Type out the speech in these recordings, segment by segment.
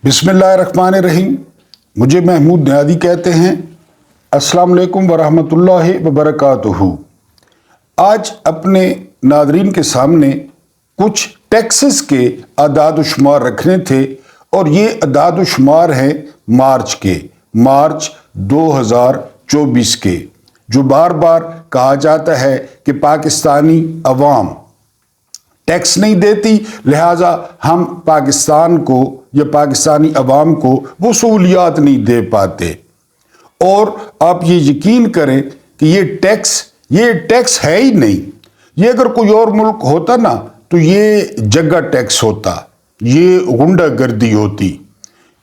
बिस्मिल्लाहिर्रहमानिर्रहीम। मुझे महमूद नियादी कहते हैं। अस्सलाम वालेकुम वरहमतुल्लाहि वबरकातुहू। आज अपने नादरीन के सामने कुछ टैक्सेस के अदाद व शुमार रखने थे और ये अदाद व शुमार हैं मार्च 2024 के, जो बार बार कहा जाता है कि पाकिस्तानी अवाम टैक्स नहीं देती, लिहाजा हम पाकिस्तान को या पाकिस्तानी अवाम को वो सहूलियात नहीं दे पाते। और आप ये यकीन करें कि ये टैक्स है ही नहीं। ये अगर कोई और मुल्क होता ना तो ये जगह टैक्स होता, ये गुंडागर्दी होती,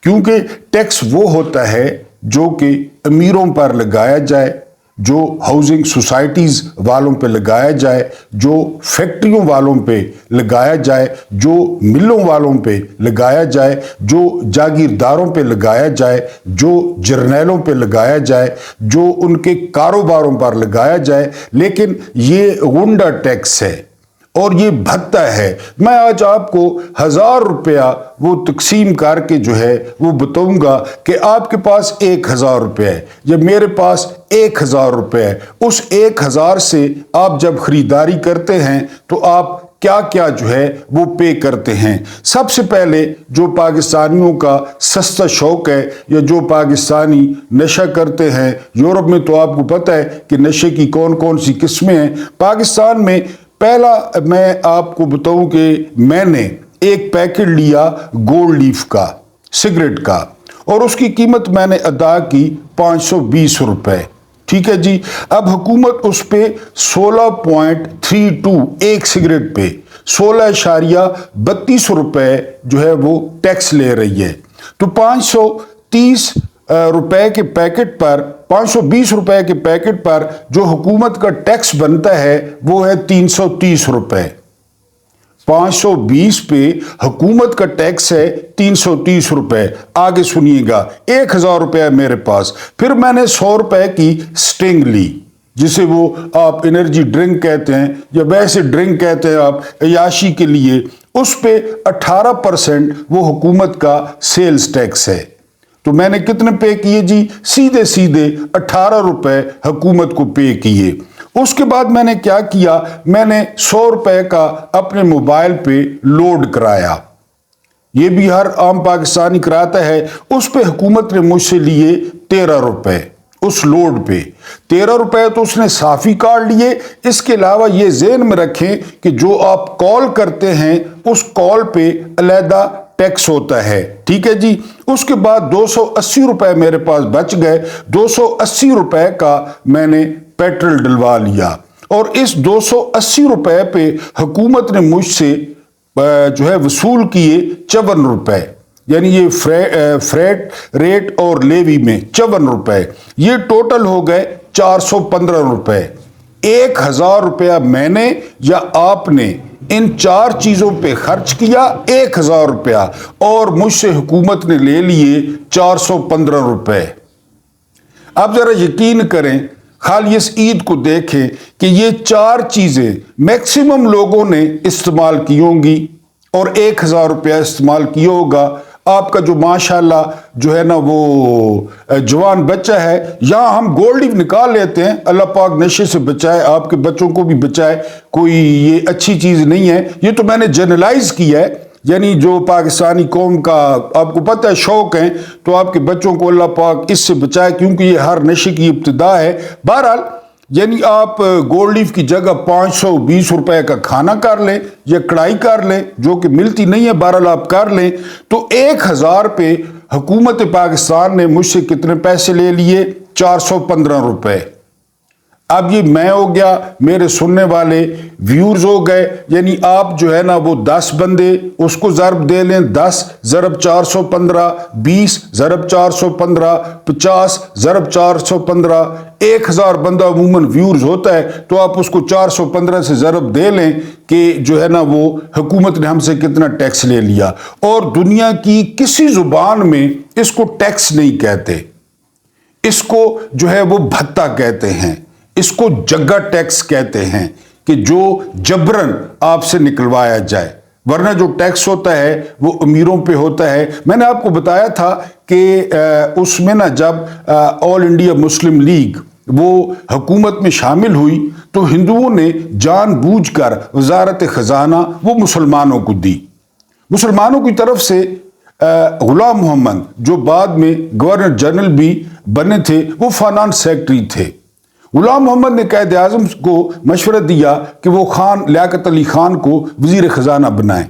क्योंकि टैक्स वो होता है जो कि अमीरों पर लगाया जाए, जो हाउसिंग सोसाइटीज़ वालों पे लगाया जाए, जो फैक्ट्रियों वालों पे लगाया जाए, जो मिलों वालों पे लगाया जाए, जो जागीरदारों पे लगाया जाए, जो जर्नैलों पे लगाया जाए, जो उनके कारोबारों पर लगाया जाए। लेकिन ये गुंडा टैक्स है और ये भत्ता है। मैं आज आपको 1000 रुपया वो तकसीम करके जो है वो बताऊंगा कि आपके पास 1000 रुपये है या मेरे पास 1000 रुपये है। उस 1000 से आप जब खरीदारी करते हैं तो आप क्या क्या जो है वो पे करते हैं। सबसे पहले जो पाकिस्तानियों का सस्ता शौक है या जो पाकिस्तानी नशा करते हैं, यूरोप में तो आपको पता है कि नशे की कौन कौन सी किस्में हैं। पाकिस्तान में पहला मैं आपको बताऊं कि मैंने एक पैकेट लिया गोल्ड लीफ का सिगरेट का और उसकी कीमत मैंने अदा की 520 रुपए। ठीक है जी। अब हुकूमत उस पे 16.32 एक सिगरेट पे 16.32 रुपए जो है वो टैक्स ले रही है। तो 530 रुपए के पैकेट पर, 520 रुपए के पैकेट पर जो हुकूमत का टैक्स बनता है वो है 330 रुपए। 520 पे हुकूमत का टैक्स है 330 रुपए। आगे सुनिएगा, 1000 रुपए है मेरे पास। फिर मैंने 100 रुपए की स्टिंग ली, जिसे वो आप एनर्जी ड्रिंक कहते हैं या वैसे ड्रिंक कहते हैं आप अयाशी के लिए। उस पे 18% वो हुकूमत का सेल्स टैक्स है। तो मैंने कितने पे किए जी? सीधे सीधे 18 रुपए हुकूमत को पे किए। उसके बाद मैंने क्या किया, मैंने 100 रुपए का अपने मोबाइल पे लोड कराया। ये भी हर आम पाकिस्तानी कराता है। उस पे हुकूमत ने मुझसे लिए 13 रुपए। उस लोड पे 13 रुपए तो उसने साफी काट लिए। इसके अलावा ये ज़हन में रखें कि जो आप कॉल करते हैं उस कॉल पे अलहदा टैक्स होता है। ठीक है जी। उसके बाद 280 रुपए मेरे पास बच गए। 280 रुपए का मैंने पेट्रोल डलवा लिया और इस 280 रुपए पे हुकूमत ने मुझसे जो है वसूल किए 54 रुपए, यानी ये फ्रेट रेट और लेवी में 54 रुपए। ये टोटल हो गए 415 रुपए। 1000 रुपया मैंने या आपने इन 4 चीजों पे खर्च किया 1000 रुपया और मुझसे हुकूमत ने ले लिए 415 रुपए। अब जरा यकीन करें, खाली इस ईद को देखें कि ये 4 चीजें मैक्सिमम लोगों ने इस्तेमाल की होंगी और 1000 रुपया इस्तेमाल किया होगा। आपका जो माशाल्लाह जो है ना वो जवान बच्चा है, यहाँ हम गोल्ड ही निकाल लेते हैं। अल्लाह पाक नशे से बचाए, आपके बच्चों को भी बचाए। कोई ये अच्छी चीज़ नहीं है। ये तो मैंने जनरलाइज किया है, यानी जो पाकिस्तानी कौम का आपको पता है शौक है, तो आपके बच्चों को अल्लाह पाक इससे बचाए, क्योंकि ये हर नशे की इब्तिदा है। बहरहाल यानी आप गोल्ड लीफ की जगह 520 रुपए का खाना कर लें या कढ़ाई कर लें, जो कि मिलती नहीं है, बहरहाल आप कर लें। तो 1000 पे हुकूमत पाकिस्तान ने मुझसे कितने पैसे ले लिए? 415 रुपए। अब ये मैं हो गया, मेरे सुनने वाले व्यूअर्स हो गए, यानी आप जो है ना वो 10 बंदे, उसको ज़रब दे लें 10 ज़रब 415, 20 ज़रब 415, 50 ज़रब 415। 1000 बंदा अमूमन व्यूअर्स होता है, तो आप उसको 415 से ज़रब दे लें कि जो है ना वो हुकूमत ने हमसे कितना टैक्स ले लिया। और दुनिया की किसी जुबान में इसको टैक्स नहीं कहते, इसको जो है वो भत्ता कहते हैं, इसको जगह टैक्स कहते हैं कि जो जबरन आपसे निकलवाया जाए। ورنہ جو ٹیکس ہوتا ہے وہ امیروں پہ ہوتا ہے۔ میں نے آپ کو بتایا تھا کہ اس میں نا جب آل انڈیا مسلم لیگ وہ حکومت میں شامل ہوئی تو ہندوؤں نے جان بوجھ کر وزارت خزانہ وہ مسلمانوں کو دی۔ مسلمانوں کی طرف سے غلام محمد جو بعد میں گورنر جنرل بھی بنے تھے وہ فائنانس سیکرٹری تھے۔ غلام محمد نے قائد اعظم کو مشورہ دیا کہ وہ خان لیاقت علی خان کو وزیر خزانہ بنائیں۔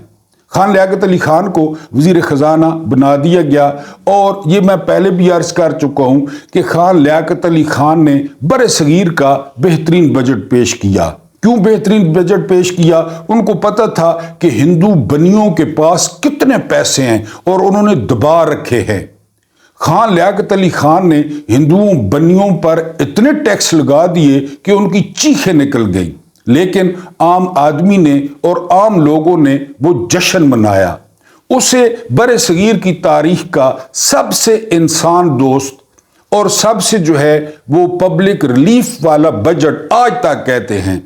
خان لیاقت علی خان کو وزیر خزانہ بنا دیا گیا، اور یہ میں پہلے بھی عرض کر چکا ہوں کہ خان لیاقت علی خان نے بر صغیر کا بہترین بجٹ پیش کیا۔ کیوں بہترین بجٹ پیش کیا؟ ان کو پتہ تھا کہ ہندو بنیوں کے پاس کتنے پیسے ہیں اور انہوں نے دبا رکھے ہیں۔ خان لیاقت علی خان نے ہندوؤں بنیوں پر اتنے ٹیکس لگا دیے کہ ان کی چیخیں نکل گئیں، لیکن عام آدمی نے اور عام لوگوں نے وہ جشن منایا۔ اسے بر صغیر کی تاریخ کا سب سے انسان دوست اور سب سے جو ہے وہ پبلک ریلیف والا بجٹ آج تک کہتے ہیں۔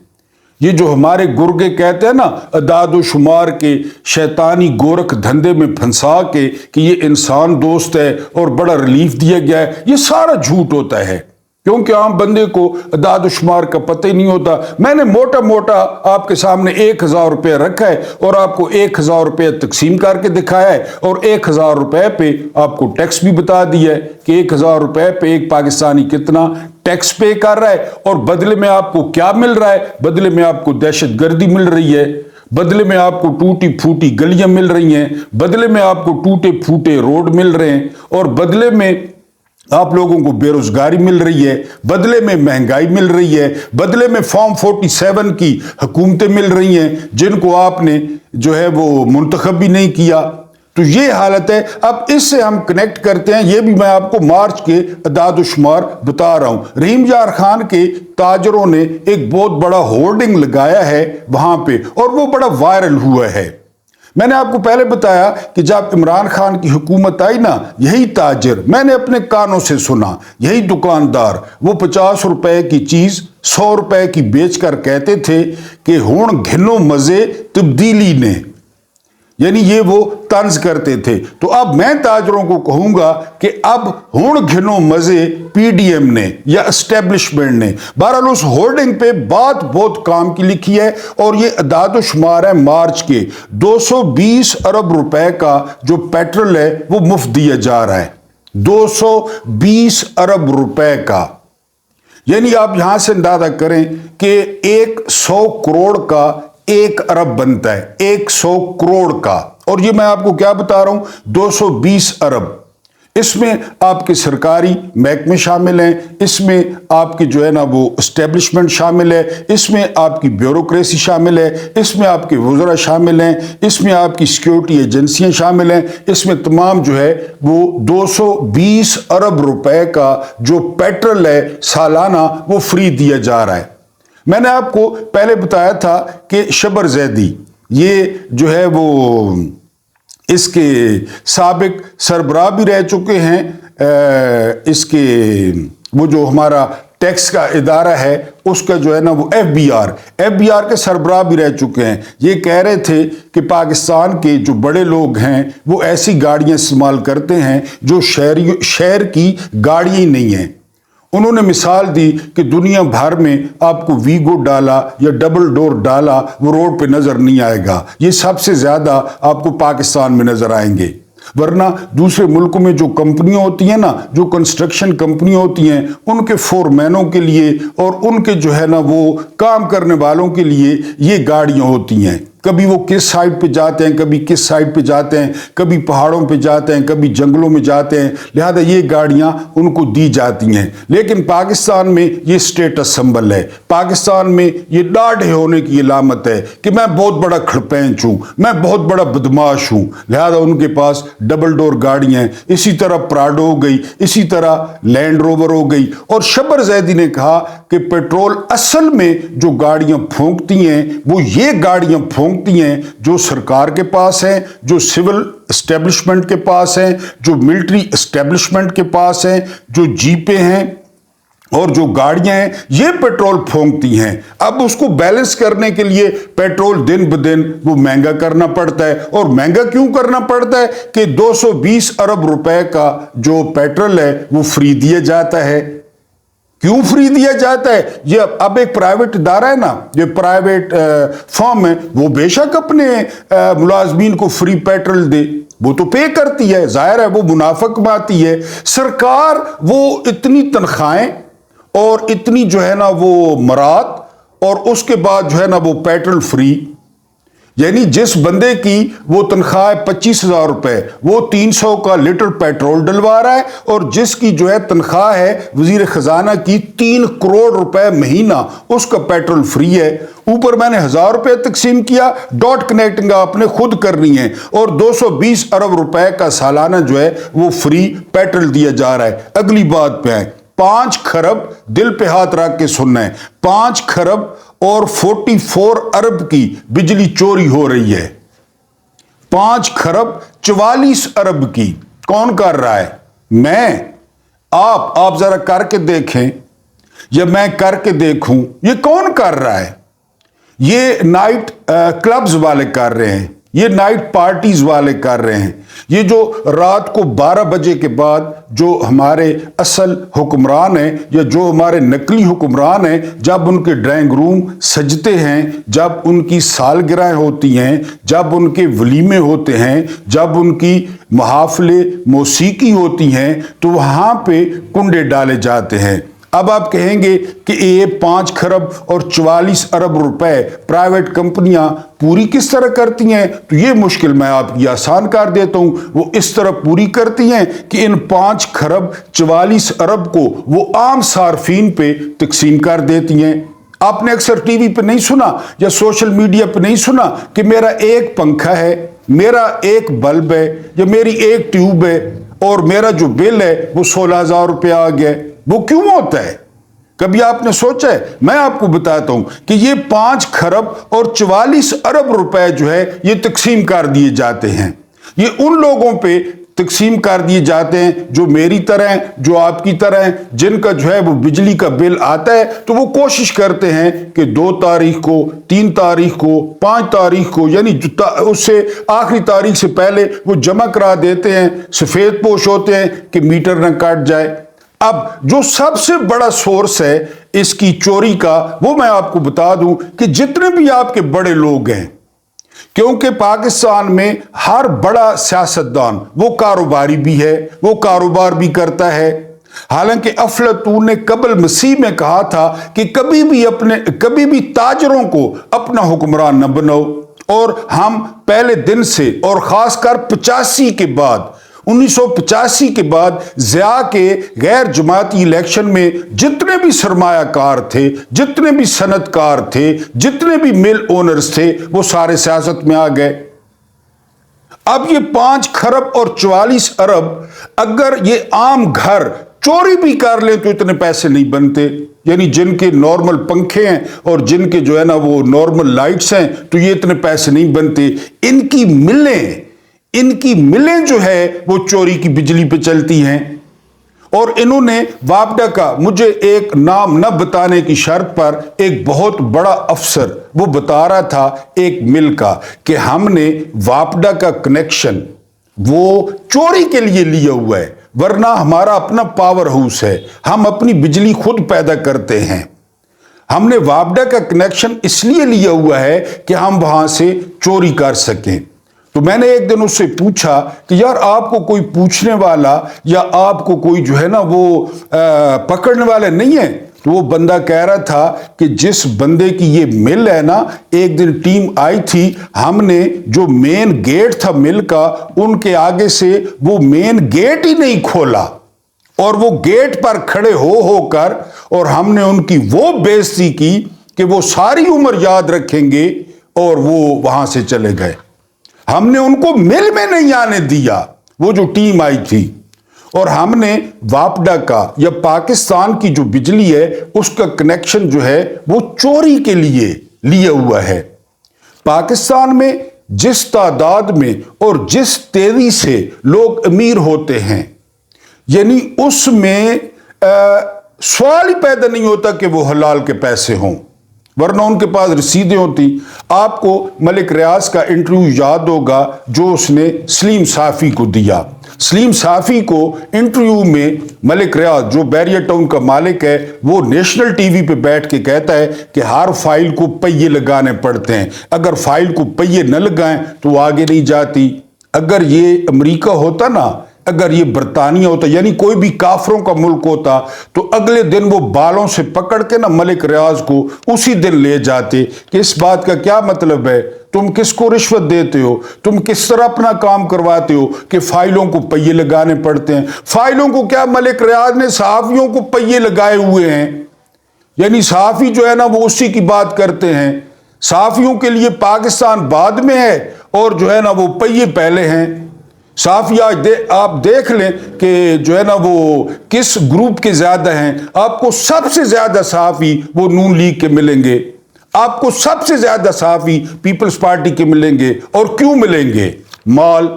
یہ جو ہمارے گرگے کہتے ہیں نا اعداد و شمار کے شیطانی گورکھ دھندے میں پھنسا کے کہ یہ انسان دوست ہے اور بڑا ریلیف دیا گیا ہے، یہ سارا جھوٹ ہوتا ہے، کیونکہ عام بندے کو اعداد و شمار کا پتہ ہی نہیں ہوتا۔ میں نے موٹا موٹا آپ کے سامنے 1000 روپے رکھا ہے اور آپ کو 1000 روپے تقسیم کر کے دکھایا ہے، اور 1000 روپے پہ آپ کو ٹیکس بھی بتا دیا ہے کہ 1000 روپے پہ ایک پاکستانی کتنا ٹیکس پے کر رہا ہے، اور بدلے میں آپ کو کیا مل رہا ہے؟ بدلے میں آپ کو دہشت گردی مل رہی ہے، بدلے میں آپ کو ٹوٹی پھوٹی گلیاں مل رہی ہیں، بدلے میں آپ کو ٹوٹے پھوٹے روڈ مل رہے ہیں، اور بدلے میں آپ لوگوں کو بے روزگاری مل رہی ہے، بدلے میں مہنگائی مل رہی ہے، بدلے میں فارم 47 کی حکومتیں مل رہی ہیں جن کو آپ نے جو ہے وہ منتخب بھی نہیں کیا۔ تو یہ حالت ہے۔ اب اس سے ہم کنیکٹ کرتے ہیں، یہ بھی میں آپ کو مارچ کے اعداد و شمار بتا رہا ہوں۔ رحیم یار خان کے تاجروں نے ایک بہت بڑا ہورڈنگ لگایا ہے وہاں پہ، اور وہ بڑا وائرل ہوا ہے۔ میں نے آپ کو پہلے بتایا کہ جب عمران خان کی حکومت آئی نا، یہی تاجر، میں نے اپنے کانوں سے سنا، یہی دکاندار وہ 50 روپے کی چیز 100 روپے کی بیچ کر کہتے تھے کہ ہون گھنو مزے تبدیلی نے، یعنی یہ وہ طنز کرتے تھے۔ تو اب میں تاجروں کو کہوں گا کہ اب ہون گھنو مزے پی ڈی ایم نے یا اسٹیبلشمنٹ نے۔ بہرحال اس ہورڈنگ پہ بات بہت کام کی لکھی ہے، اور یہ اعداد و شمار ہے مارچ کے۔ 220 ارب روپے کا جو پیٹرول ہے وہ مفت دیا جا رہا ہے، 220 ارب روپے کا، یعنی آپ یہاں سے اندازہ کریں کہ 100 کروڑ کا 1 ارب بنتا ہے، 100 کروڑ کا، اور یہ میں آپ کو کیا بتا رہا ہوں، 220 ارب۔ اس میں آپ کے سرکاری محکمے شامل ہیں، اس میں آپ کی جو ہے نا وہ اسٹیبلشمنٹ شامل ہے، اس میں آپ کی بیوروکریسی شامل ہے، اس میں آپ کے وزراء شامل ہیں، اس میں آپ کی سیکیورٹی ایجنسیاں شامل ہیں، اس میں تمام جو ہے وہ 220 ارب روپے کا جو پیٹرول ہے سالانہ وہ فری دیا جا رہا ہے۔ میں نے آپ کو پہلے بتایا تھا کہ شبر زیدی یہ جو ہے وہ اس کے سابق سربراہ بھی رہ چکے ہیں، اس کے وہ جو ہمارا ٹیکس کا ادارہ ہے اس کا جو ہے نا وہ ایف بی آر کے سربراہ بھی رہ چکے ہیں۔ یہ کہہ رہے تھے کہ پاکستان کے جو بڑے لوگ ہیں وہ ایسی گاڑیاں استعمال کرتے ہیں جو شہر کی گاڑیاں ہی نہیں ہیں۔ انہوں نے مثال دی کہ دنیا بھر میں آپ کو ویگو ڈالا یا ڈبل ڈور ڈالا وہ روڈ پہ نظر نہیں آئے گا، یہ سب سے زیادہ آپ کو پاکستان میں نظر آئیں گے۔ ورنہ دوسرے ملکوں میں جو کمپنیاں ہوتی ہیں نا، جو کنسٹرکشن کمپنیاں ہوتی ہیں، ان کے فورمینوں کے لیے اور ان کے جو ہے نا وہ کام کرنے والوں کے لیے یہ گاڑیاں ہوتی ہیں۔ کبھی وہ کس سائڈ پہ جاتے ہیں، کبھی کس سائڈ پہ جاتے ہیں، کبھی پہاڑوں پہ جاتے ہیں، کبھی جنگلوں میں جاتے ہیں، لہذا یہ گاڑیاں ان کو دی جاتی ہیں۔ لیکن پاکستان میں یہ سٹیٹس سمبل ہے، پاکستان میں یہ ڈاڑھے ہونے کی علامت ہے کہ میں بہت بڑا کھڑپینچ ہوں، میں بہت بڑا بدماش ہوں، لہذا ان کے پاس ڈبل ڈور گاڑیاں ہیں۔ اسی طرح پراڈو ہو گئی، اسی طرح لینڈ روور ہو گئی۔ اور شبر زیدی نے کہا کہ پیٹرول اصل میں جو گاڑیاں پھونکتی ہیں وہ یہ گاڑیاں پھونکتی ہیں جو سرکار کے پاس ہیں، جو سول اسٹیبلشمنٹ کے پاس ہیں، جو ملٹری اسٹیبلشمنٹ کے پاس ہیں، جو جیپیں ہیں और जो गाड़ियां हैं ये पेट्रोल फूंकती हैं। अब उसको बैलेंस करने के लिए पेट्रोल दिन ब दिन वो महंगा करना पड़ता है। और महंगा क्यों करना पड़ता है कि 220 अरब रुपए का जो पेट्रोल है वो फ्री दिया जाता है। क्यों फ्री दिया जाता है? ये अब एक प्राइवेट इदारा है ना, ये प्राइवेट फर्म है, वो बेशक अपने मुलाजमीन को फ्री पेट्रोल दे, वो तो पे करती है, जाहिर है वो मुनाफा कमाती है। सरकार वो इतनी तनख्वाहें और इतनी जो है ना वो मराद और उसके बाद जो है ना वो पेट्रोल फ्री, यानी जिस बंदे की वो तनख्वाह है 25,000 रुपए, वो 300 का लीटर पेट्रोल डलवा रहा है, और जिसकी जो है तनख्वाह है वजीर खजाना की 3 करोड़ रुपए महीना, उसका पेट्रोल फ्री है। ऊपर मैंने 1,000 रुपए तकसीम किया, डॉट कनेक्टिंग आपने खुद करनी है, और 220 अरब रुपए का सालाना जो है वो फ्री पेट्रोल दिया जा रहा है। अगली बात पे आए, 5 खरब, दिल पे हाथ रख के सुनना है, 5 खरब और 44 अरब की बिजली चोरी हो रही है। 5 खरब 44 अरब की कौन कर रहा है? मैं, आप जरा करके देखें या मैं करके देखूं, ये कौन कर रहा है? ये नाइट क्लब्स वाले कर रहे हैं, ये नाइट पार्टीज वाले कर रहे हैं, ये जो रात को 12 बजे के बाद जो हमारे असल हुक्मरान हैं या जो हमारे नकली हुक्मरान हैं, जब उनके ड्राइंग रूम सजते हैं, जब उनकी सालगिरह होती हैं, जब उनके वलीमे होते हैं, जब उनकी महाफिले मौसीकी होती हैं, तो वहां पे कुंडे डाले जाते हैं। अब आप कहेंगे कि ये 5 खरब और 44 अरब रुपए प्राइवेट कंपनियां पूरी किस तरह करती हैं? तो ये मुश्किल मैं आपकी आसान कर देता हूं। वो इस तरह पूरी करती हैं कि इन 5 खरब 44 अरब को वो आम सार्फिन पे तकसीम कर देती हैं। आपने अक्सर टीवी पे नहीं सुना या सोशल मीडिया पे नहीं सुना कि मेरा एक पंखा है, मेरा एक बल्ब है या मेरी एक ट्यूब है और मेरा जो बिल है वो 16,000 रुपया आ गया। वो क्यों होता है? कभी आपने सोचा है? मैं आपको बताता हूं कि ये 5 खरब और 44 अरब रुपए जो है ये तकसीम कर दिए जाते हैं। ये उन लोगों पे तकसीम कर दिए जाते हैं जो मेरी तरह, जो आपकी तरह, जिनका जो है वो बिजली का बिल आता है, तो वो कोशिश करते हैं कि 2 तारीख को, 3 तारीख को, 5 तारीख को, यानी उससे आखिरी तारीख से पहले वो जमा करा देते हैं। सफेद पोश होते हैं कि मीटर न कट जाए। अब जो सबसे बड़ा सोर्स है इसकी चोरी का, वो मैं आपको बता दूं कि जितने भी आपके बड़े लोग हैं, क्योंकि पाकिस्तान में हर बड़ा सियासतदान वो कारोबारी भी है, वो कारोबार भी करता है। हालांकि अफलातून ने कबल मसीह में कहा था कि कभी भी ताजरों को अपना हुक्मरान न बनाओ, और हम पहले दिन से और खासकर 85 के बाद, 1985 के बाद ज़िया के गैर जमाती इलेक्शन में जितने भी सरमायाकार थे, जितने भी सनतकार थे, जितने भी मिल ओनर्स थे, वो सारे सियासत में आ गए। अब ये 5 खरब और 44 अरब अगर ये आम घर चोरी भी कर ले तो इतने पैसे नहीं बनते। यानी जिनके नॉर्मल पंखे हैं और जिनके जो है ना वो नॉर्मल लाइट्स हैं, तो ये इतने पैसे नहीं बनते। इनकी मिलें जो है वो चोरी की बिजली पे चलती हैं। और इन्होंने वापडा का, मुझे एक नाम न बताने की शर्त पर, एक बहुत बड़ा अफसर वो बता रहा था एक मिल का कि हमने वापडा का कनेक्शन वो चोरी के लिए लिया हुआ है, वरना हमारा अपना पावर हाउस है, हम अपनी बिजली खुद पैदा करते हैं। हमने वापडा का कनेक्शन इसलिए लिया हुआ है कि हम वहां से चोरी कर सकें। तो मैंने एक दिन उससे पूछा कि यार आपको कोई पूछने वाला या आपको कोई जो है ना वो पकड़ने वाला नहीं है? तो वो बंदा कह रहा था कि जिस बंदे की ये मिल है ना, एक दिन टीम आई थी, हमने जो मेन गेट था मिल का, उनके आगे से वो मेन गेट ही नहीं खोला, और वो गेट पर खड़े होकर और हमने उनकी वो बेइज्जती की कि वो सारी उम्र याद रखेंगे, और वो वहां से चले गए। हमने उनको मिल में नहीं आने दिया, वो जो टीम आई थी। और हमने वापडा का या पाकिस्तान की जो बिजली है उसका कनेक्शन जो है वो चोरी के लिए लिया हुआ है। पाकिस्तान में जिस तादाद में और जिस तेजी से लोग अमीर होते हैं, यानी उसमें सवाल ही पैदा नहीं होता कि वो हलाल के पैसे हों, वरना उनके पास रसीदें होती। आपको मलिक रियाज का इंटरव्यू याद होगा जो उसने सलीम साफ़ी को दिया। सलीम साफ़ी को इंटरव्यू में मलिक रियाज, जो बैरियर टाउन का मालिक है, वो नेशनल टीवी पे बैठ के कहता है कि हर फाइल को पहिए लगाने पड़ते हैं, अगर फाइल को पहिए न लगाएं तो वो आगे नहीं जाती। अगर ये अमेरिका होता ना, अगर ये बरतानिया होता, यानी कोई भी काफरों का मुल्क होता, तो अगले दिन वो बालों से पकड़ के ना मलिक रियाज को उसी दिन ले जाते कि इस बात का क्या मतलब है, तुम किसको रिश्वत देते हो, तुम किस तरह अपना काम करवाते हो कि फाइलों को पहिए लगाने पड़ते हैं। फाइलों को क्या, मलिक रियाज ने सहाफियों को पहिए लगाए हुए हैं, यानी सहाफी जो है ना वो उसी की बात करते हैं। सहाफियों के लिए पाकिस्तान बाद में है और जो है ना वो पहिए पहले हैं। साफी आज आप देख लें कि जो है ना वो किस ग्रुप के ज्यादा हैं। आपको सबसे ज्यादा साफी वो नून लीग के मिलेंगे, आपको सबसे ज्यादा साफी पीपल्स पार्टी के मिलेंगे। और क्यों मिलेंगे? माल।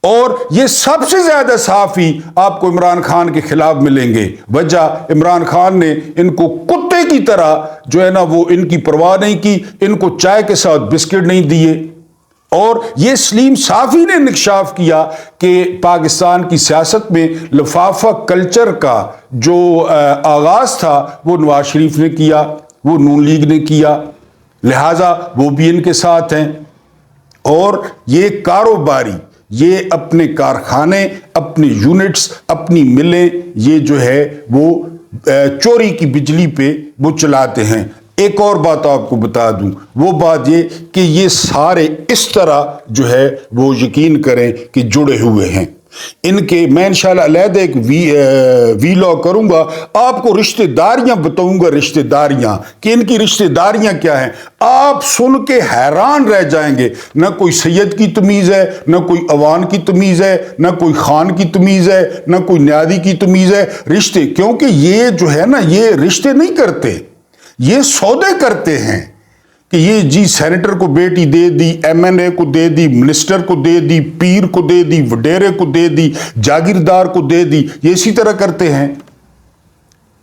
और ये सबसे ज्यादा साफी आपको इमरान खान के खिलाफ मिलेंगे। वजह, इमरान खान ने इनको कुत्ते की तरह जो है ना वो इनकी परवाह नहीं की, इनको चाय के साथ बिस्किट नहीं दिए। और ये सलीम साफ़ी ने इंकशाफ किया कि पाकिस्तान की सियासत में लिफाफा कल्चर का जो आगाज था वो नवाज शरीफ ने किया, वो नून लीग ने किया, लिहाजा वो भी इनके साथ हैं। और ये कारोबारी, ये अपने कारखाने, अपने यूनिट्स, अपनी मिलें, ये जो है वो चोरी की बिजली पे वो चलाते हैं। एक और बात आपको बता दूं, वो बात ये कि ये सारे इस तरह जो है वो यकीन करें कि जुड़े हुए हैं। इनके मैं इंशाल्लाह अलहदा एक वीलॉग करूंगा, आपको रिश्तेदारियां बताऊंगा, रिश्तेदारियां कि इनकी रिश्तेदारियां क्या हैं। आप सुन के हैरान रह जाएंगे। ना कोई सैयद की तमीज़ है, ना कोई अवान की तमीज़ है, ना कोई खान की तमीज़ है, ना कोई न्यादी की तमीज़ है। रिश्ते, क्योंकि ये जो है ना ये रिश्ते नहीं करते, ये सौदे करते हैं कि ये जी सेनेटर को बेटी दे दी, एमएनए को दे दी, मिनिस्टर को दे दी, पीर को दे दी, वडेरे को दे दी, जागीरदार को दे दी। ये इसी तरह करते हैं,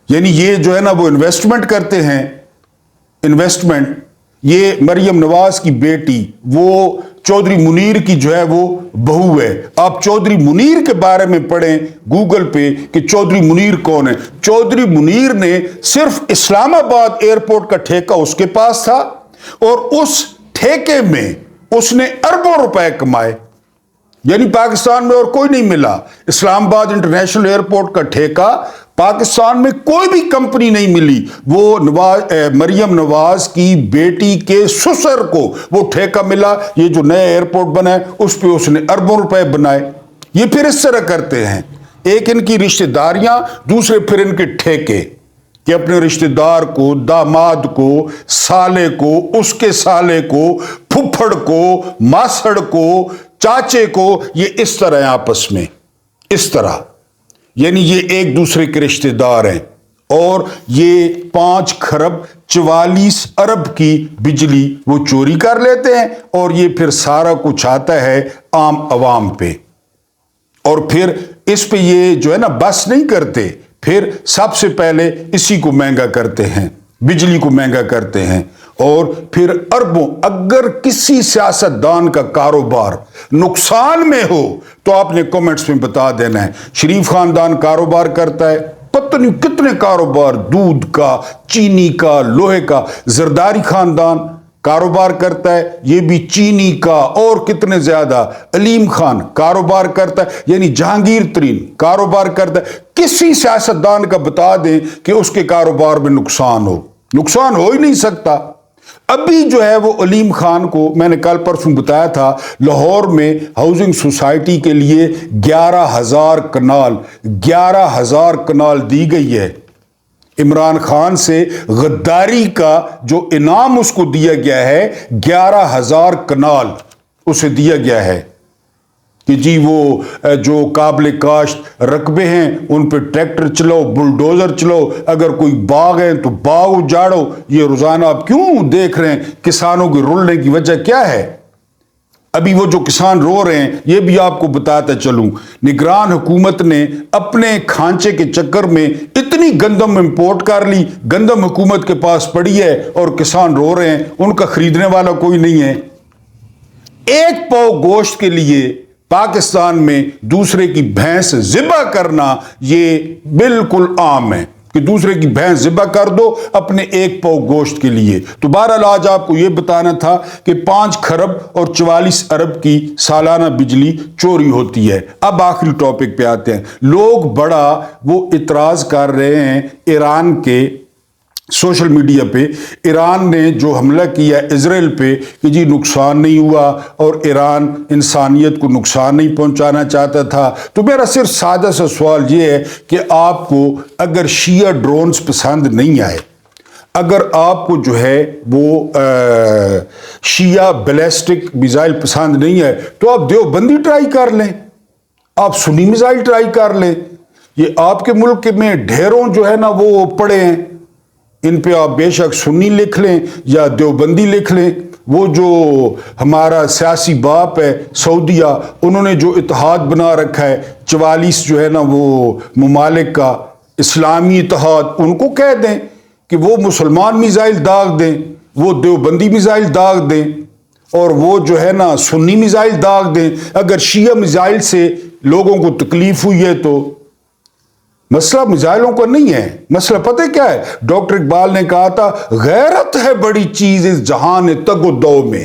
यानी ये जो है ना वो इन्वेस्टमेंट करते हैं। इन्वेस्टमेंट, ये मरियम नवाज की बेटी वो चौधरी मुनीर की जो है वो बहू है। आप चौधरी मुनीर के बारे में पढ़ें गूगल पे कि चौधरी मुनीर कौन है। चौधरी मुनीर ने सिर्फ इस्लामाबाद एयरपोर्ट का ठेका उसके पास था और उस ठेके में उसने अरबों रुपए कमाए, यानी पाकिस्तान में और कोई नहीं मिला। इस्लामाबाद इंटरनेशनल एयरपोर्ट का ठेका पाकिस्तान में कोई भी कंपनी नहीं मिली। वो मरियम नवाज की बेटी के ससुर को वो ठेका मिला। ये जो नया एयरपोर्ट बना है उस पे उसने अरबों रुपए बनाए। ये फिर इस तरह करते हैं, एक इनकी रिश्तेदारियां, दूसरे फिर इनके ठेके कि अपने रिश्तेदार को, दामाद को, साले को, उसके साले को, फुफ्फड़ को, मासड़ को, चाचे को, ये इस तरह है आपस में, इस तरह, यानी ये एक दूसरे के रिश्तेदार हैं। और ये 5 खरब 44 अरब की बिजली वो चोरी कर लेते हैं और ये फिर सारा कुछ आता है आम अवाम पे। और फिर इस पे ये जो है ना बस नहीं करते, फिर सबसे पहले इसी को महंगा करते हैं, बिजली को महंगा करते हैं। और फिर अरबों, अगर किसी सियासतदान का कारोबार नुकसान में हो तो आपने कमेंट्स में बता देना है। शरीफ खानदान कारोबार करता है, पता नहीं कितने कारोबार, दूध का, चीनी का, लोहे का। जरदारी खानदान कारोबार करता है, ये भी चीनी का और कितने ज्यादा। अलीम खान कारोबार करता है, यानी जहांगीर तरीन कारोबार करता है। किसी सियासतदान का बता दें कि उसके कारोबार में नुकसान हो ही नहीं सकता। अभी जो है वो अलीम खान को मैंने कल परसों बताया था, लाहौर में हाउसिंग सोसाइटी के लिए 11,000 कनाल दी गई है। इमरान खान से गद्दारी का जो इनाम उसको दिया गया है, 11,000 कनाल उसे दिया गया है कि जी वो जो काबिल काश्त रकबे हैं उन पे ट्रैक्टर चलाओ, बुलडोजर चलाओ, अगर कोई बाग है तो बाग उजाड़ो। ये रोजाना आप क्यों देख रहे हैं? किसानों के रुलने की वजह क्या है? ابھی وہ جو کسان رو رہے ہیں یہ بھی آپ کو بتاتا چلوں، نگران حکومت نے اپنے کھانچے کے چکر میں اتنی گندم امپورٹ کر لی، گندم حکومت کے پاس پڑی ہے اور کسان رو رہے ہیں، ان کا خریدنے والا کوئی نہیں ہے۔ ایک پاؤ گوشت کے لیے پاکستان میں دوسرے کی بھینس ذبح کرنا یہ بالکل عام ہے کہ دوسرے کی بھینس ذبح کر دو اپنے ایک پاؤ گوشت کے لیے۔ تو بہرحال آج آپ کو یہ بتانا تھا کہ 5 کھرب اور 44 ارب کی سالانہ بجلی چوری ہوتی ہے۔ اب آخری ٹاپک پہ آتے ہیں۔ لوگ بڑا وہ اعتراض کر رہے ہیں ایران کے سوشل میڈیا پہ، ایران نے جو حملہ کیا اسرائیل پہ کہ جی نقصان نہیں ہوا اور ایران انسانیت کو نقصان نہیں پہنچانا چاہتا تھا۔ تو میرا صرف سادہ سا سوال یہ ہے کہ آپ کو اگر شیعہ ڈرونز پسند نہیں آئے، اگر آپ کو جو ہے وہ شیعہ بیلسٹک میزائل پسند نہیں ہے، تو آپ دیوبندی ٹرائی کر لیں، آپ سنی میزائل ٹرائی کر لیں۔ یہ آپ کے ملک میں ڈھیروں جو ہے نا وہ پڑے ہیں، ان پہ آپ بے شک سنی لکھ لیں یا دیوبندی لکھ لیں۔ وہ جو ہمارا سیاسی باپ ہے سعودیہ، انہوں نے جو اتحاد بنا رکھا ہے 44 جو ہے نا وہ ممالک کا اسلامی اتحاد، ان کو کہہ دیں کہ وہ مسلمان میزائل داغ دیں، وہ دیوبندی میزائل داغ دیں، اور وہ جو ہے نا سنی میزائل داغ دیں۔ اگر شیعہ میزائل سے لوگوں کو تکلیف ہوئی ہے تو مسئلہ میزائلوں کا نہیں ہے، مسئلہ پتہ کیا ہے؟ ڈاکٹر اقبال نے کہا تھا غیرت ہے بڑی چیز اس جہان تگ و دو میں،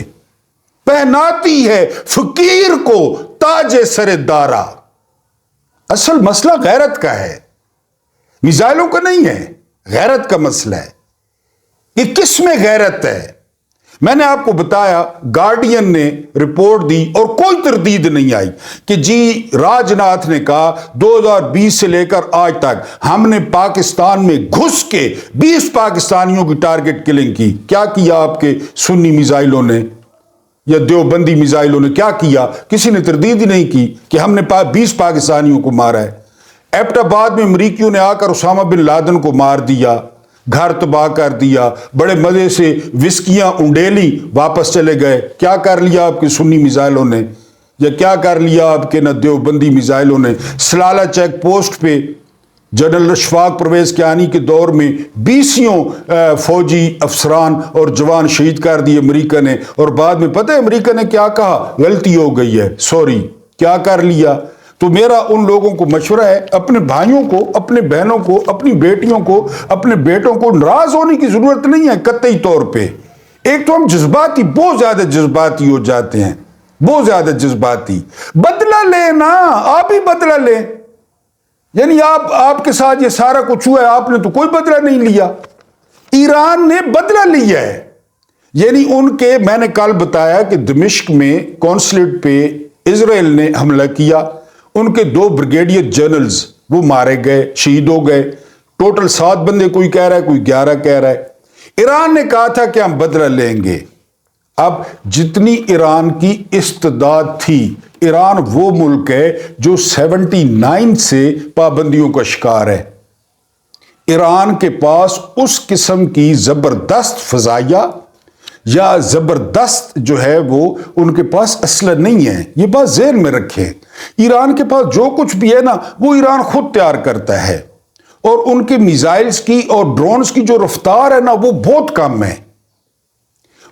پہناتی ہے فقیر کو تاج سر دارا۔ اصل مسئلہ غیرت کا ہے، میزائلوں کا نہیں ہے، غیرت کا مسئلہ ہے کہ کس میں غیرت ہے۔ میں نے آپ کو بتایا گارڈین نے رپورٹ دی اور کوئی تردید نہیں آئی کہ جی راج ناتھ نے کہا 2020 سے لے کر آج تک ہم نے پاکستان میں گھس کے 20 پاکستانیوں کی ٹارگٹ کلنگ کی۔ کیا کیا آپ کے سنی میزائلوں نے یا دیوبندی میزائلوں نے؟ کیا کیا؟ کسی نے تردید ہی نہیں کی کہ ہم نے 20 پاکستانیوں کو مارا ہے۔ ایبٹ آباد میں امریکیوں نے آ کر اسامہ بن لادن کو مار دیا، گھر تباہ کر دیا، بڑے مزے سے وسکیاں انڈیلی واپس چلے گئے۔ کیا کر لیا آپ کے سنی میزائلوں نے یا کیا کر لیا آپ کے نہ دیوبندی میزائلوں نے؟ سلالہ چیک پوسٹ پہ جنرل اشفاق پرویز کیانی کے دور میں 20 فوجی افسران اور جوان شہید کر دیے امریکہ نے، اور بعد میں پتہ ہے امریکہ نے کیا کہا؟ غلطی ہو گئی ہے، سوری۔ کیا کر لیا؟ تو میرا ان لوگوں کو مشورہ ہے، اپنے بھائیوں کو، اپنے بہنوں کو، اپنی بیٹیوں کو، اپنے بیٹوں کو ناراض ہونے کی ضرورت نہیں ہے قطعی طور پہ۔ ایک تو ہم جذباتی، بہت زیادہ جذباتی ہو جاتے ہیں، بہت زیادہ جذباتی۔ بدلہ لینا، آپ ہی بدلہ لیں، یعنی آپ کے ساتھ یہ سارا کچھ ہوا ہے، آپ نے تو کوئی بدلہ نہیں لیا۔ ایران نے بدلہ لیا ہے، یعنی ان کے، میں نے کل بتایا کہ دمشق میں کونسلیٹ پہ اسرائیل نے حملہ کیا، ان کے 2 بریگیڈیئر جنرلز وہ مارے گئے، شہید ہو گئے، ٹوٹل 7 بندے، کوئی کہہ رہا ہے کوئی 11 کہہ رہا ہے۔ ایران نے کہا تھا کہ ہم بدلہ لیں گے۔ اب جتنی ایران کی استعداد تھی، ایران وہ ملک ہے جو 79 سے پابندیوں کا شکار ہے۔ ایران کے پاس اس قسم کی زبردست فضائیہ یا زبردست جو ہے وہ ان کے پاس اسلحہ نہیں ہے، یہ بات ذہن میں رکھیں۔ ایران کے پاس جو کچھ بھی ہے نا وہ ایران خود تیار کرتا ہے، اور ان کے میزائلز کی اور ڈرونز کی جو رفتار ہے نا وہ بہت کم ہے۔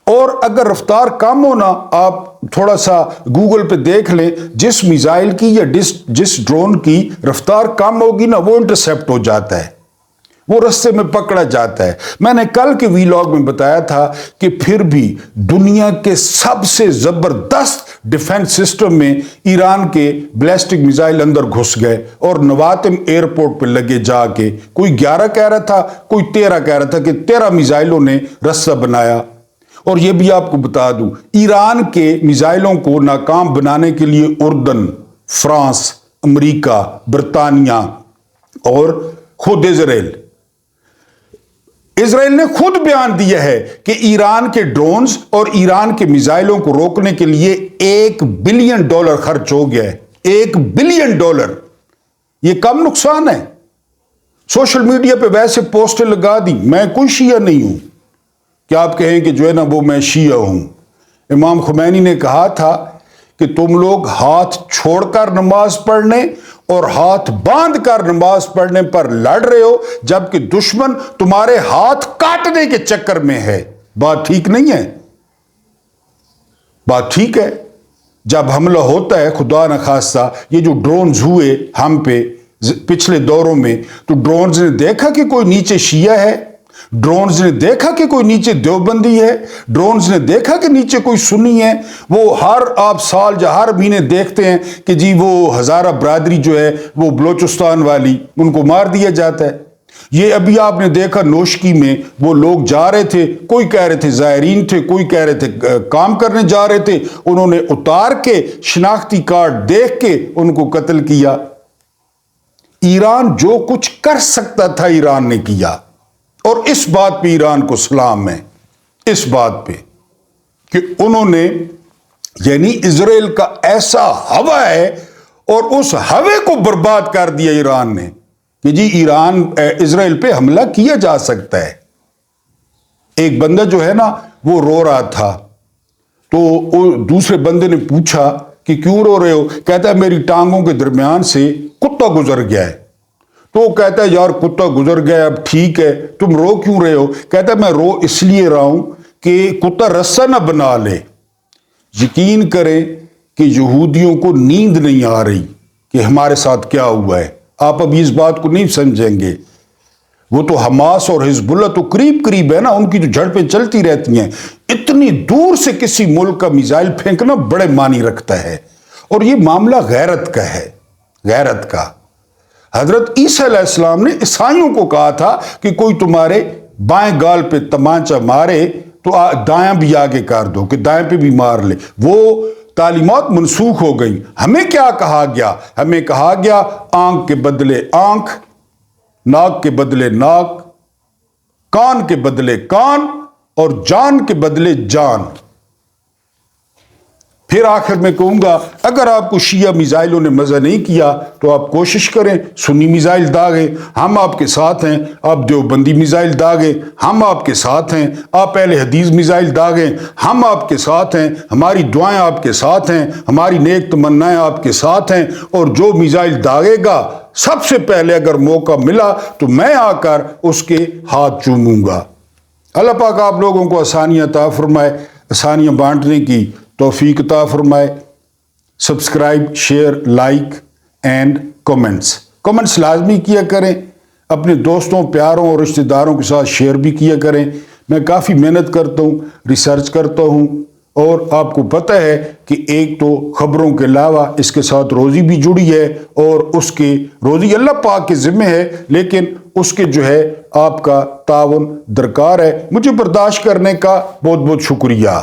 اور اگر رفتار کم ہونا، آپ تھوڑا سا گوگل پہ دیکھ لیں، جس میزائل کی یا جس ڈرون کی رفتار کم ہوگی نا وہ انٹرسیپٹ ہو جاتا ہے، وہ رستے میں پکڑا جاتا ہے۔ میں نے کل کے ویلاگ میں بتایا تھا کہ پھر بھی دنیا کے سب سے زبردست ڈیفنس سسٹم میں ایران کے بیلسٹک میزائل اندر گھس گئے اور نواتم ایئرپورٹ پہ لگے جا کے۔ کوئی 11 کہہ رہا تھا، کوئی 13 کہہ رہا تھا کہ 13 میزائلوں نے رستہ بنایا۔ اور یہ بھی آپ کو بتا دوں، ایران کے میزائلوں کو ناکام بنانے کے لیے اردن، فرانس، امریکہ، برطانیہ اور خود اسرائیل نے خود بیان دیا ہے کہ ایران کے ڈرونز اور ایران کے میزائلوں کو روکنے کے لیے $1 بلین خرچ ہو گیا ہے۔ $1 بلین۔ یہ کم نقصان ہے؟ سوشل میڈیا پہ ویسے پوسٹیں لگا دی، میں کوئی شیعہ نہیں ہوں کہ آپ کہیں کہ جو ہے نا وہ میں شیعہ ہوں۔ امام خمینی نے کہا تھا کہ تم لوگ ہاتھ چھوڑ کر نماز پڑھنے اور ہاتھ باندھ کر نماز پڑھنے پر لڑ رہے ہو، جبکہ دشمن تمہارے ہاتھ کاٹنے کے چکر میں ہے۔ بات ٹھیک نہیں ہے؟ بات ٹھیک ہے؟ جب حملہ ہوتا ہے خدا نخواستہ، یہ جو ڈرونز ہوئے ہم پہ پچھلے دوروں میں، تو ڈرونز نے دیکھا کہ کوئی نیچے شیعہ ہے، ڈرونز نے دیکھا کہ کوئی نیچے دیوبندی ہے، ڈرونز نے دیکھا کہ نیچے کوئی سنی ہے۔ وہ ہر آپ سال یا ہر مہینے دیکھتے ہیں کہ جی وہ ہزارہ برادری جو ہے وہ بلوچستان والی، ان کو مار دیا جاتا ہے۔ یہ ابھی آپ نے دیکھا نوشکی میں وہ لوگ جا رہے تھے، کوئی کہہ رہے تھے زائرین تھے، کوئی کہہ رہے تھے کام کرنے جا رہے تھے، انہوں نے اتار کے شناختی کارڈ دیکھ کے ان کو قتل کیا۔ ایران جو کچھ کر سکتا تھا ایران نے کیا، اور اس بات پہ ایران کو سلام ہے، اس بات پہ کہ انہوں نے یعنی اسرائیل کا ایسا ہوا ہے اور اس ہوے کو برباد کر دیا ایران نے کہ جی ایران اسرائیل پہ حملہ کیا جا سکتا ہے۔ ایک بندہ جو ہے نا وہ رو رہا تھا، تو دوسرے بندے نے پوچھا کہ کیوں رو رہے ہو؟ کہتا ہے میری ٹانگوں کے درمیان سے کتا گزر گیا ہے۔ تو وہ کہتا ہے یار کتا گزر گیا اب ٹھیک ہے، تم رو کیوں رہے ہو؟ کہتا ہے میں رو اس لیے رہا ہوں کہ کتا رسہ نہ بنا لے۔ یقین کریں کہ یہودیوں کو نیند نہیں آ رہی کہ ہمارے ساتھ کیا ہوا ہے۔ آپ ابھی اس بات کو نہیں سمجھیں گے۔ وہ تو حماس اور حزب اللہ تو قریب قریب ہے نا، ان کی جو جھڑپیں چلتی رہتی ہیں، اتنی دور سے کسی ملک کا میزائل پھینکنا بڑے معنی رکھتا ہے۔ اور یہ معاملہ غیرت کا ہے، غیرت کا۔ حضرت عیسیٰ علیہ السلام نے عیسائیوں کو کہا تھا کہ کوئی تمہارے بائیں گال پہ تمانچہ مارے تو دائیں بھی آگے کر دو کہ دائیں پہ بھی مار لے۔ وہ تعلیمات منسوخ ہو گئی۔ ہمیں کیا کہا گیا؟ ہمیں کہا گیا آنکھ کے بدلے آنکھ، ناک کے بدلے ناک، کان کے بدلے کان، اور جان کے بدلے جان۔ پھر آخر میں کہوں گا اگر آپ کو شیعہ میزائلوں نے مزہ نہیں کیا تو آپ کوشش کریں سنی میزائل داغیں، ہم آپ کے ساتھ ہیں۔ آپ دیوبندی میزائل داغیں، ہم آپ کے ساتھ ہیں۔ آپ اہل حدیث میزائل داغیں، ہم آپ کے ساتھ ہیں۔ ہماری دعائیں آپ کے ساتھ ہیں، ہماری نیک تمنائیں آپ کے ساتھ ہیں۔ اور جو میزائل داغے گا سب سے پہلے اگر موقع ملا تو میں آ کر اس کے ہاتھ چوموں گا۔ اللہ پاک آپ لوگوں کو آسانیاں عطا فرمائے، آسانیاں بانٹنے کی توفیق عطا فرمائے۔ Subscribe, share, like and comments لازمی کیا کریں۔ اپنے دوستوں، پیاروں اور رشتہ داروں کے ساتھ شیئر بھی کیا کریں۔ میں کافی محنت کرتا ہوں، ریسرچ کرتا ہوں، اور آپ کو پتہ ہے کہ ایک تو خبروں کے علاوہ اس کے ساتھ روزی بھی جڑی ہے، اور اس کے روزی اللہ پاک کے ذمہ ہے، لیکن اس کے جو ہے آپ کا تعاون درکار ہے۔ مجھے برداشت کرنے کا بہت بہت شکریہ۔